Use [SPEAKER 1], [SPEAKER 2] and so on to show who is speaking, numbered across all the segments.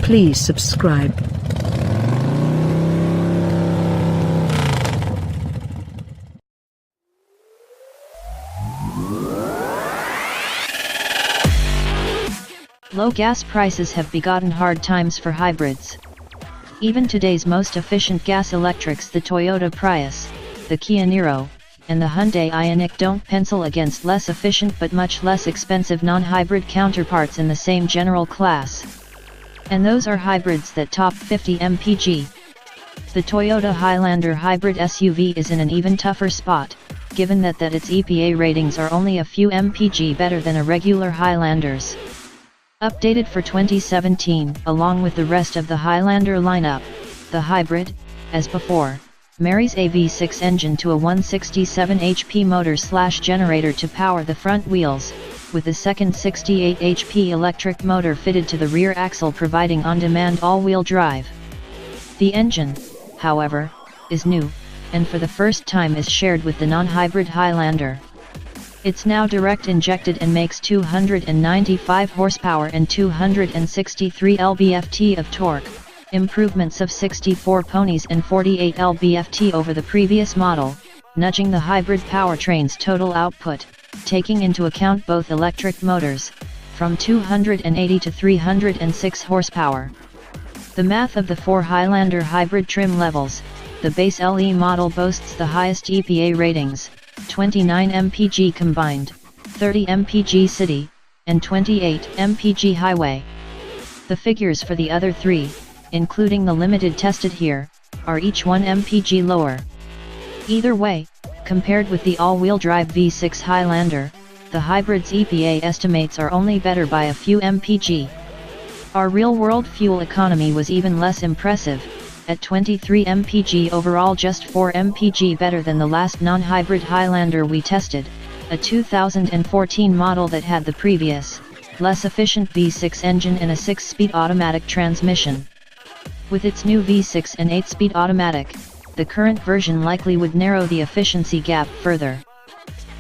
[SPEAKER 1] Please subscribe.
[SPEAKER 2] Low gas prices have begotten hard times for hybrids. Even today's most efficient gas electrics, the Toyota Prius, the Kia Niro, and the Hyundai Ioniq, don't pencil against less efficient but much less expensive non-hybrid counterparts in the same general class. And those are hybrids that top 50 mpg. The Toyota Highlander hybrid SUV is in an even tougher spot, given that its EPA ratings are only a few mpg better than a regular Highlander's. Updated for 2017, along with the rest of the Highlander lineup, the hybrid, as before, marries a V6 engine to a 167 HP motor/generator to power the front wheels, with a second 68 HP electric motor fitted to the rear axle, providing on-demand all-wheel drive. The engine, however, is new, and for the first time is shared with the non-hybrid Highlander. It's now direct injected and makes 295 horsepower and 263 lb-ft of torque, improvements of 64 ponies and 48 lb-ft over the previous model, nudging the hybrid powertrain's total output, taking into account both electric motors, from 280 to 306 horsepower. The math of the 4 Highlander hybrid trim levels, the base LE model boasts the highest EPA ratings, 29 mpg combined, 30 mpg city, and 28 mpg highway. The figures for the other 3, including the limited tested here, are each 1 mpg lower. Either way, compared with the all-wheel drive V6 Highlander, the hybrid's EPA estimates are only better by a few mpg. Our real-world fuel economy was even less impressive, at 23 mpg overall, just 4 mpg better than the last non-hybrid Highlander we tested, a 2014 model that had the previous, less efficient V6 engine and a 6-speed automatic transmission. With its new V6 and 8-speed automatic, the current version likely would narrow the efficiency gap further.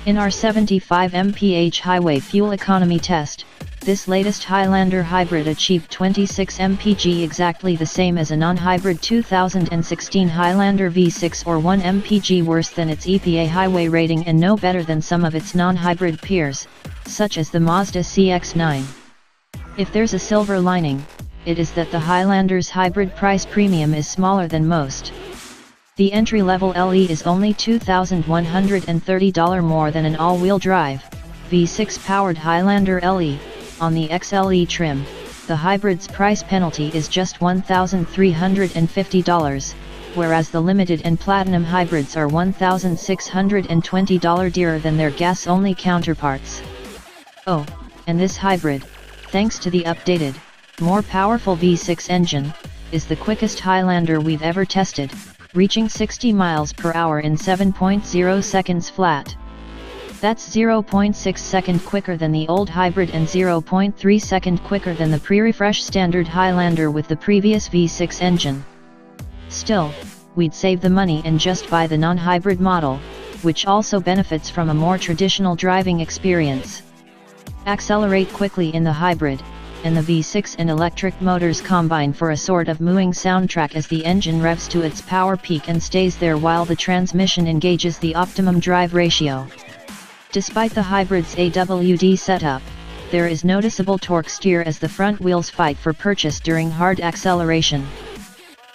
[SPEAKER 2] In our 75 mph highway fuel economy test, this latest Highlander hybrid achieved 26 mpg, exactly the same as a non-hybrid 2016 Highlander V6, or 1 mpg worse than its EPA highway rating and no better than some of its non-hybrid peers, such as the Mazda CX-9. If there's a silver lining, it is that the Highlander's hybrid price premium is smaller than most. The entry-level LE is only $2,130 more than an all-wheel drive, V6-powered Highlander LE. On the XLE trim, the hybrid's price penalty is just $1,350, whereas the limited and platinum hybrids are $1,620 dearer than their gas-only counterparts. Oh, and this hybrid, thanks to the updated, more powerful V6 engine, is the quickest Highlander we've ever tested, reaching 60 miles per hour in 7.0 seconds flat. That's 0.6 second quicker than the old hybrid and 0.3 second quicker than the pre-refresh standard Highlander with the previous V6 engine. Still, we'd save the money and just buy the non-hybrid model, which also benefits from a more traditional driving experience. Accelerate quickly in the hybrid, and the V6 and electric motors combine for a sort of mooing soundtrack as the engine revs to its power peak and stays there while the transmission engages the optimum drive ratio. Despite the hybrid's AWD setup, there is noticeable torque steer as the front wheels fight for purchase during hard acceleration.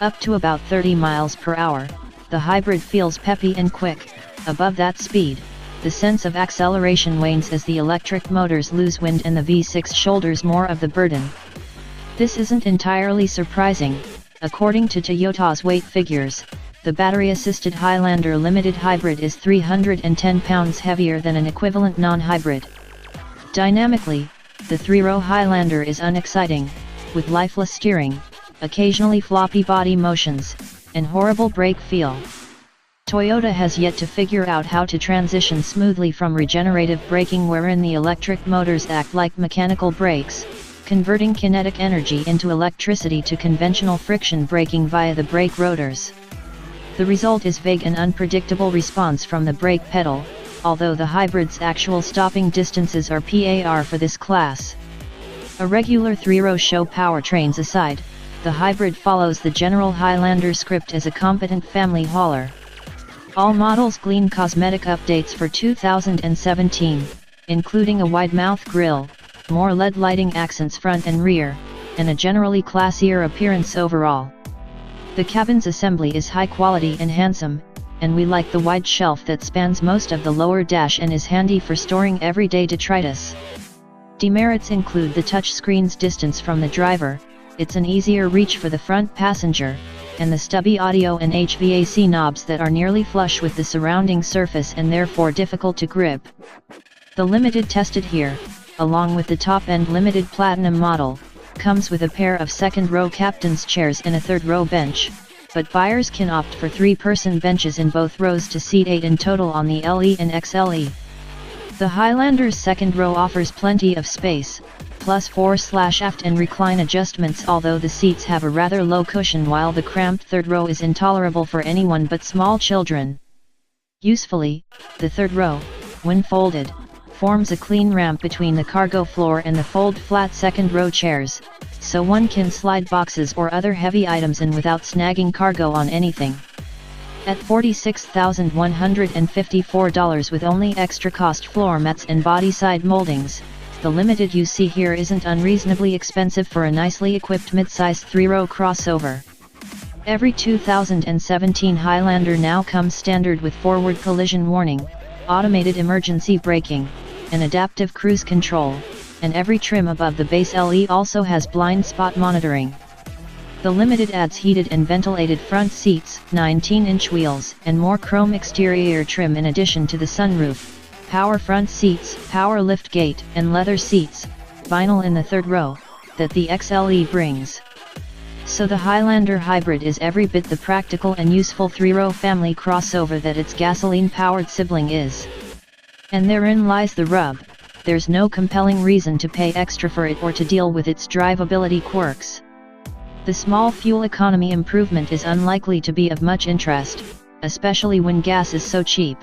[SPEAKER 2] Up to about 30 miles per hour, the hybrid feels peppy and quick. Above that speed, the sense of acceleration wanes as the electric motors lose wind and the V6 shoulders more of the burden. This isn't entirely surprising. According to Toyota's weight figures, the battery-assisted Highlander Limited Hybrid is 310 pounds heavier than an equivalent non-hybrid. Dynamically, the 3-row Highlander is unexciting, with lifeless steering, occasionally floppy body motions, and horrible brake feel. Toyota has yet to figure out how to transition smoothly from regenerative braking, wherein the electric motors act like mechanical brakes, converting kinetic energy into electricity, to conventional friction braking via the brake rotors. The result is vague and unpredictable response from the brake pedal, although the hybrid's actual stopping distances are par for this class. A regular 3-row show powertrains aside, the hybrid follows the general Highlander script as a competent family hauler. All models glean cosmetic updates for 2017, including a wide-mouth grille, more LED lighting accents front and rear, and a generally classier appearance overall. The cabin's assembly is high quality and handsome, and we like the wide shelf that spans most of the lower dash and is handy for storing everyday detritus. Demerits include the touchscreen's distance from the driver, it's an easier reach for the front passenger, and the stubby audio and HVAC knobs that are nearly flush with the surrounding surface and therefore difficult to grip. The Limited tested here, along with the top-end Limited Platinum model, comes with a pair of second-row captain's chairs and a third-row bench, but buyers can opt for 3-person benches in both rows to seat 8 in total on the LE and XLE. The Highlander's second row offers plenty of space, plus fore/aft and recline adjustments, although the seats have a rather low cushion, while the cramped third row is intolerable for anyone but small children. Usefully, the third row, when folded, forms a clean ramp between the cargo floor and the fold-flat second-row chairs, so one can slide boxes or other heavy items in without snagging cargo on anything. At $46,154 with only extra-cost floor mats and body-side moldings, the Limited you see here isn't unreasonably expensive for a nicely equipped mid-size 3-row crossover. Every 2017 Highlander now comes standard with forward collision warning, automated emergency braking, and adaptive cruise control, and every trim above the base LE also has blind spot monitoring. The Limited adds heated and ventilated front seats, 19-inch wheels, and more chrome exterior trim in addition to the sunroof, power front seats, power lift gate, and leather seats, vinyl in the third row, that the XLE brings. So the Highlander Hybrid is every bit the practical and useful 3-row family crossover that its gasoline-powered sibling is. And therein lies the rub, there's no compelling reason to pay extra for it or to deal with its drivability quirks. The small fuel economy improvement is unlikely to be of much interest, especially when gas is so cheap.